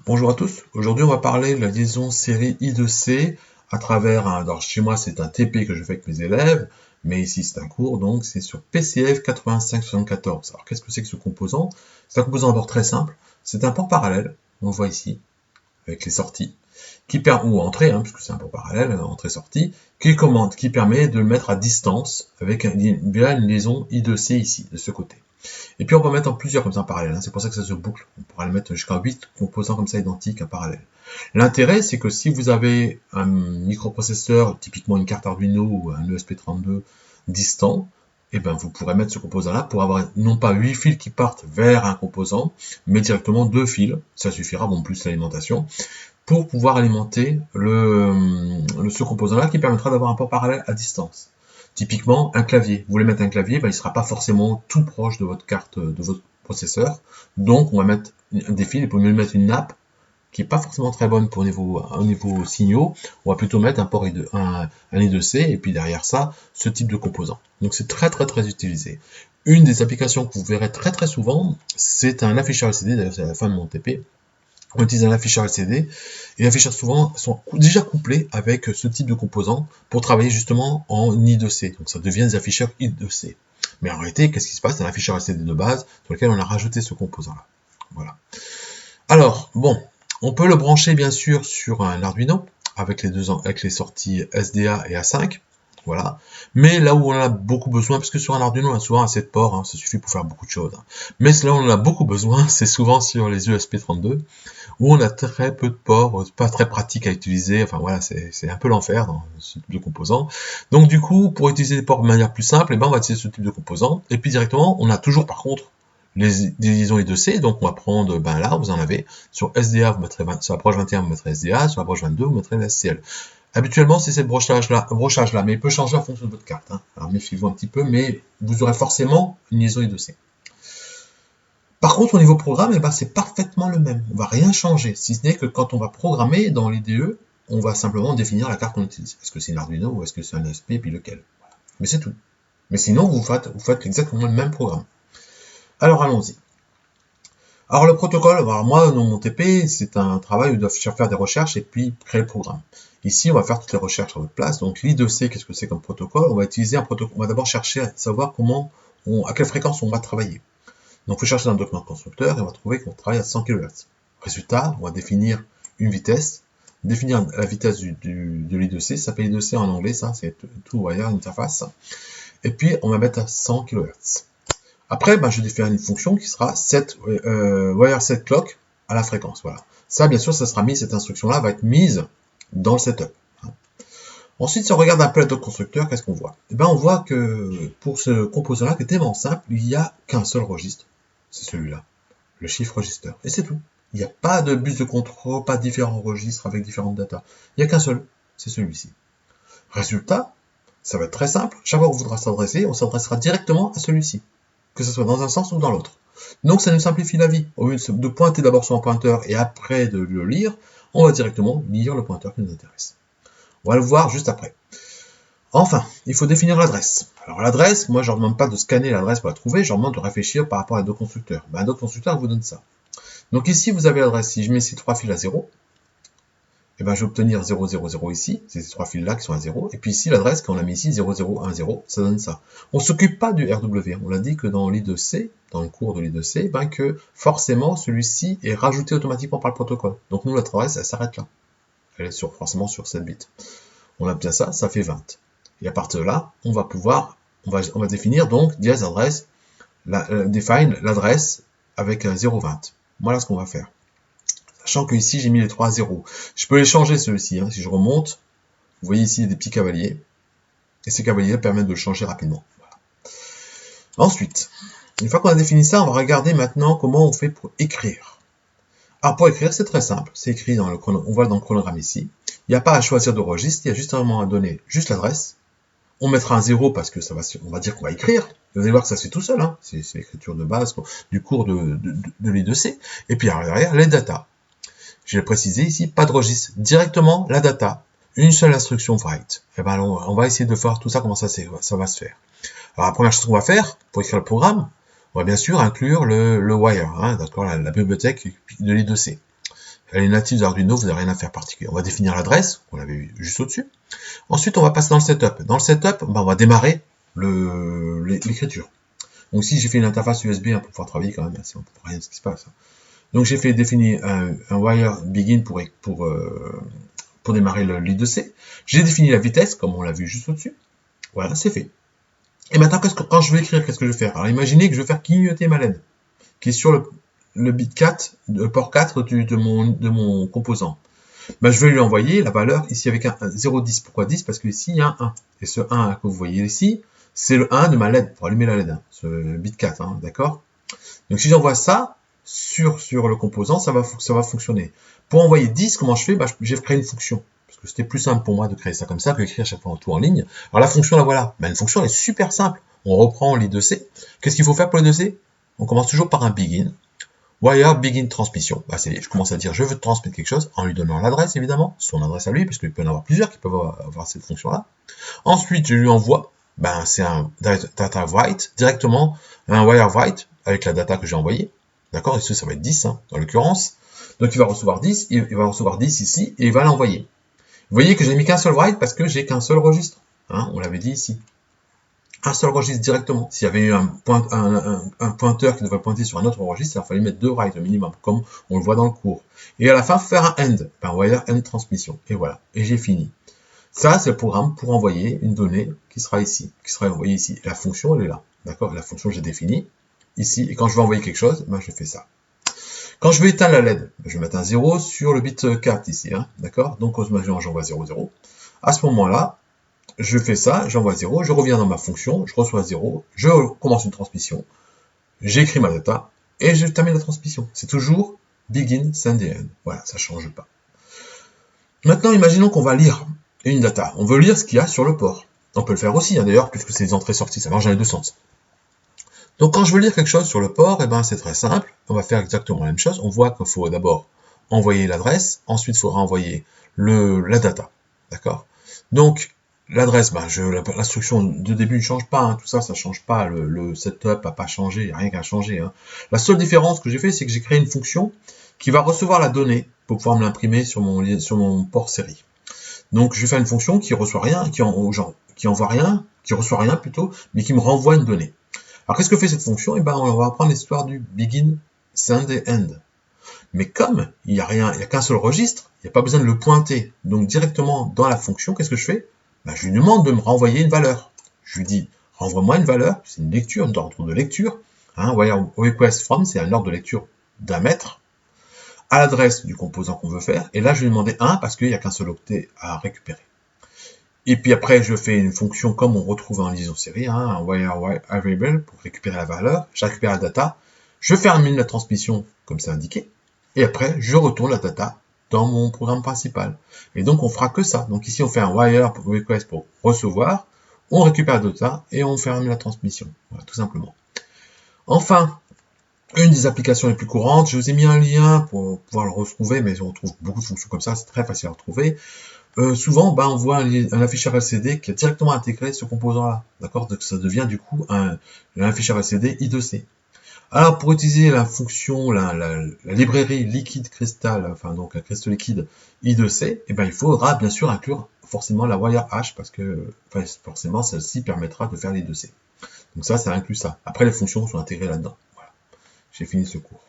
Bonjour à tous, aujourd'hui on va parler de la liaison série I2C à travers alors chez moi c'est un TP que je fais avec mes élèves, mais ici c'est un cours, donc c'est sur PCF 8574. Alors qu'est-ce que c'est que ce composant? C'est un composant d'abord très simple, c'est un port parallèle, on le voit ici, avec les sorties, ou entrée, puisque c'est un port parallèle, entrée-sortie, qui permet de le mettre à distance avec via une liaison I2C ici, de ce côté. Et puis on peut mettre en plusieurs comme ça en parallèle, c'est pour ça que ça se boucle. On pourra le mettre jusqu'à 8 composants comme ça identiques en parallèle. L'intérêt, c'est que si vous avez un microprocesseur, typiquement une carte Arduino ou un ESP32 distant, eh ben vous pourrez mettre ce composant-là pour avoir non pas 8 fils qui partent vers un composant, mais directement 2 fils, ça suffira, bon plus l'alimentation, pour pouvoir alimenter ce composant-là qui permettra d'avoir un port parallèle à distance. Typiquement, un clavier. Vous voulez mettre un clavier, il ne sera pas forcément tout proche de votre carte, de votre processeur. Donc, on va mettre des fils, et pour mieux mettre une nappe, qui n'est pas forcément très bonne pour au niveau signaux, on va plutôt mettre un port un I2C, et puis derrière ça, ce type de composant. Donc, c'est très très très utilisé. Une des applications que vous verrez très très souvent, c'est un afficheur LCD, d'ailleurs c'est à la fin de mon TP, on utilise un afficheur LCD, et les afficheurs souvent sont déjà couplés avec ce type de composants pour travailler justement en I2C. Donc ça devient des afficheurs I2C. Mais en réalité, qu'est-ce qui se passe? C'est un afficheur LCD de base sur lequel on a rajouté ce composant-là. Voilà. Alors, bon, on peut le brancher bien sûr sur un Arduino avec les sorties SDA et A5. Voilà. Mais là où on en a beaucoup besoin, parce que sur un Arduino, on a souvent assez de ports, ça suffit pour faire beaucoup de choses. Mais là où on en a beaucoup besoin, c'est souvent sur les ESP32, où on a très peu de ports, pas très pratique à utiliser, enfin voilà, c'est un peu l'enfer dans ce type de composants. Donc du coup, pour utiliser les ports de manière plus simple, on va utiliser ce type de composants, et puis directement, on a toujours par contre les liaisons I2C, donc on va prendre, là, vous en avez, sur SDA, vous mettrez sur la broche 21, vous mettrez SDA, sur la broche 22, vous mettrez la SCL. Habituellement, c'est ce brochage-là, mais il peut changer en fonction de votre carte. Alors méfiez-vous un petit peu, mais vous aurez forcément une liaison I2C. Par contre, au niveau programme, c'est parfaitement le même. On ne va rien changer, si ce n'est que quand on va programmer dans l'IDE, on va simplement définir la carte qu'on utilise. Est-ce que c'est une Arduino ou est-ce que c'est un ESP, puis lequel. Voilà. Mais c'est tout. Mais sinon, vous faites exactement le même programme. Alors allons-y. Alors le protocole, alors moi dans mon TP, c'est un travail où ils doivent faire des recherches et puis créer le programme. Ici, on va faire toutes les recherches à votre place. Donc l'I2C, qu'est-ce que c'est comme protocole? On va utiliser un protocole. On va d'abord chercher à savoir à quelle fréquence on va travailler. Donc il faut chercher dans le document constructeur et on va trouver qu'on travaille à 100 kHz. Résultat, on va définir une vitesse, définir la vitesse de l'I2C, ça s'appelle I2C en anglais, ça c'est tout wire interface. Et puis on va mettre à 100 kHz. Après, je définis une fonction qui sera wire set clock à la fréquence. Voilà. Ça, bien sûr, cette instruction-là va être mise dans le setup. Ensuite, si on regarde un peu la doc constructeur, qu'est-ce qu'on voit? On voit que pour ce composant-là, qui est tellement simple, il n'y a qu'un seul registre. C'est celui-là, le chiffre register. Et c'est tout. Il n'y a pas de bus de contrôle, pas différents registres avec différentes datas. Il n'y a qu'un seul, c'est celui-ci. Résultat, ça va être très simple. Chaque fois qu'on voudra s'adresser, on s'adressera directement à celui-ci, que ce soit dans un sens ou dans l'autre. Donc ça nous simplifie la vie. Au lieu de pointer d'abord sur un pointeur et après de le lire, on va directement lire le pointeur qui nous intéresse. On va le voir juste après. Enfin, il faut définir l'adresse. Alors l'adresse, moi je ne leur demande pas de scanner l'adresse pour la trouver, je leur demande de réfléchir par rapport à deux constructeurs. Un autre constructeur vous donne ça. Donc ici vous avez l'adresse, si je mets ces trois fils à 0, je vais obtenir 0, 0, 0 ici, c'est ces trois fils là qui sont à 0, et puis ici l'adresse, quand on l'a mis ici, 0, 0, 1, 0, ça donne ça. On ne s'occupe pas du RW, on l'a dit que dans l'I2C, dans le cours de l'I2C, que forcément celui-ci est rajouté automatiquement par le protocole. Donc nous, notre adresse, elle s'arrête là. Elle est forcément sur 7 bits. On a bien ça fait 20. Et à partir de là, on va définir donc dièse adresse, define l'adresse avec un 0,20. Voilà ce qu'on va faire. Sachant que ici j'ai mis les 3 0. Je peux les changer ceux-ci. Si je remonte, vous voyez ici des petits cavaliers. Et ces cavaliers permettent de le changer rapidement. Voilà. Ensuite, une fois qu'on a défini ça, on va regarder maintenant comment on fait pour écrire. Alors pour écrire, c'est très simple. C'est écrit dans on voit dans le chronogramme ici. Il n'y a pas à choisir de registre, il y a juste un moment à donner juste l'adresse. On mettra un 0 parce que on va dire qu'on va écrire. Vous allez voir que ça se fait tout seul. C'est l'écriture de base du cours de l'I2C. Et puis derrière, les datas. Je l'ai précisé ici, pas de registre. Directement, la data. Une seule instruction write. On va essayer de voir tout ça, comment ça va se faire. Alors la première chose qu'on va faire, pour écrire le programme, on va bien sûr inclure le wire, d'accord, la bibliothèque de l'I2C. Elle est native d'Arduino, vous n'avez rien à faire particulier. On va définir l'adresse, on l'avait vu juste au-dessus. Ensuite, on va passer dans le setup. Dans le setup, ben, on va démarrer l'écriture. Donc si j'ai fait une interface USB pour pouvoir travailler quand même, on ne comprend rien de ce qui se passe. Donc j'ai fait définir un wire begin pour démarrer le lead C. J'ai défini la vitesse, comme on l'a vu juste au-dessus. Voilà, c'est fait. Et maintenant, quand je vais écrire, qu'est-ce que je vais faire? Alors imaginez que je vais faire clignoter ma LED, qui est sur le bit 4, le port 4 de mon composant. Ben, je vais lui envoyer la valeur ici avec un 0,10. Pourquoi 10? Parce que ici, il y a un 1. Et ce 1 que vous voyez ici, c'est le 1 de ma LED, pour allumer la LED, hein, ce bit 4, hein, d'accord? Donc si j'envoie ça sur le composant, ça va fonctionner. Pour envoyer 10, comment je fais? Ben, j'ai créé une fonction. Parce que c'était plus simple pour moi de créer ça comme ça que d'écrire à chaque fois tout en ligne. Alors la fonction, la voilà. Ben, une fonction, elle est super simple. On reprend les 2C. Qu'est-ce qu'il faut faire pour les 2C? On commence toujours par un begin. Wire begin transmission. Bah, je commence à dire je veux transmettre quelque chose en lui donnant l'adresse évidemment, son adresse à lui, parce qu'il peut y en avoir plusieurs qui peuvent avoir cette fonction-là. Ensuite, je lui envoie, ben, c'est un data write, directement un wire write avec la data que j'ai envoyée. D'accord? Ici, ça va être 10, hein, dans l'occurrence. Donc, il va recevoir 10, il va recevoir 10 ici, et il va l'envoyer. Vous voyez que j'ai mis qu'un seul write parce que j'ai qu'un seul registre. Hein, on l'avait dit ici. Un seul registre directement. S'il y avait eu un pointeur qui devrait pointer sur un autre registre, il fallait mettre 2 writes au minimum, comme on le voit dans le cours. Et à la fin, faire un end, un wire end transmission. Et voilà. Et j'ai fini. Ça, c'est le programme pour envoyer une donnée qui sera ici, qui sera envoyée ici. Et la fonction, elle est là. D'accord? La fonction, j'ai définie ici. Et quand je veux envoyer quelque chose, ben, je fais ça. Quand je veux éteindre la LED, je vais mettre un 0 sur le bit 4 ici. Hein, d'accord? Donc, j'envoie 0, 0. À ce moment-là, je fais ça, j'envoie 0, je reviens dans ma fonction, je reçois 0, je commence une transmission, j'écris ma data, et je termine la transmission. C'est toujours begin, send et end. Voilà, ça ne change pas. Maintenant, imaginons qu'on va lire une data. On veut lire ce qu'il y a sur le port. On peut le faire aussi, hein, d'ailleurs, puisque c'est des entrées-sorties, ça marche dans les deux sens. Donc, quand je veux lire quelque chose sur le port, eh ben, c'est très simple. On va faire exactement la même chose. On voit qu'il faut d'abord envoyer l'adresse, ensuite, il faudra envoyer la data. D'accord? Donc, l'adresse, ben, l'instruction de début ne change pas, hein, tout ça, ça ne change pas, le setup n'a pas changé, il n'y a rien qu'à changer. Hein. La seule différence que j'ai fait, c'est que j'ai créé une fonction qui va recevoir la donnée pour pouvoir me l'imprimer sur mon port série. Donc, je vais faire une fonction qui reçoit rien, qui envoie rien, qui reçoit rien plutôt, mais qui me renvoie une donnée. Alors, qu'est-ce que fait cette fonction? Eh ben, on va apprendre l'histoire du begin, send et end. Mais comme il n'y a qu'un seul registre, il n'y a pas besoin de le pointer. Donc, directement dans la fonction, qu'est-ce que je fais? Ben, je lui demande de me renvoyer une valeur. Je lui dis, renvoie-moi une valeur, c'est une lecture, un ordre de lecture. Hein, wire request from, c'est un ordre de lecture d'un mètre, à l'adresse du composant qu'on veut faire. Et là, je vais lui demander 1 parce qu'il n'y a qu'un seul octet à récupérer. Et puis après, je fais une fonction comme on retrouve en liaison série, hein, un wire variable pour récupérer la valeur. Je récupère la data, je termine la transmission comme c'est indiqué. Et après, je retourne la data dans mon programme principal. Et donc, on fera que ça. Donc ici, on fait un wire request pour recevoir, on récupère la data et on ferme la transmission. Voilà, tout simplement. Enfin, une des applications les plus courantes, je vous ai mis un lien pour pouvoir le retrouver, mais on retrouve beaucoup de fonctions comme ça, c'est très facile à retrouver. Souvent, ben, on voit un afficheur LCD qui est directement intégré ce composant-là. D'accord? Donc ça devient du coup un afficheur LCD I2C. Alors, pour utiliser la fonction, la librairie liquide cristal, enfin donc un cristaux liquide I2C, eh ben, il faudra bien sûr inclure forcément la wire hash parce que forcément celle-ci permettra de faire les I2C. Donc ça inclut ça. Après, les fonctions sont intégrées là-dedans. Voilà. J'ai fini ce cours.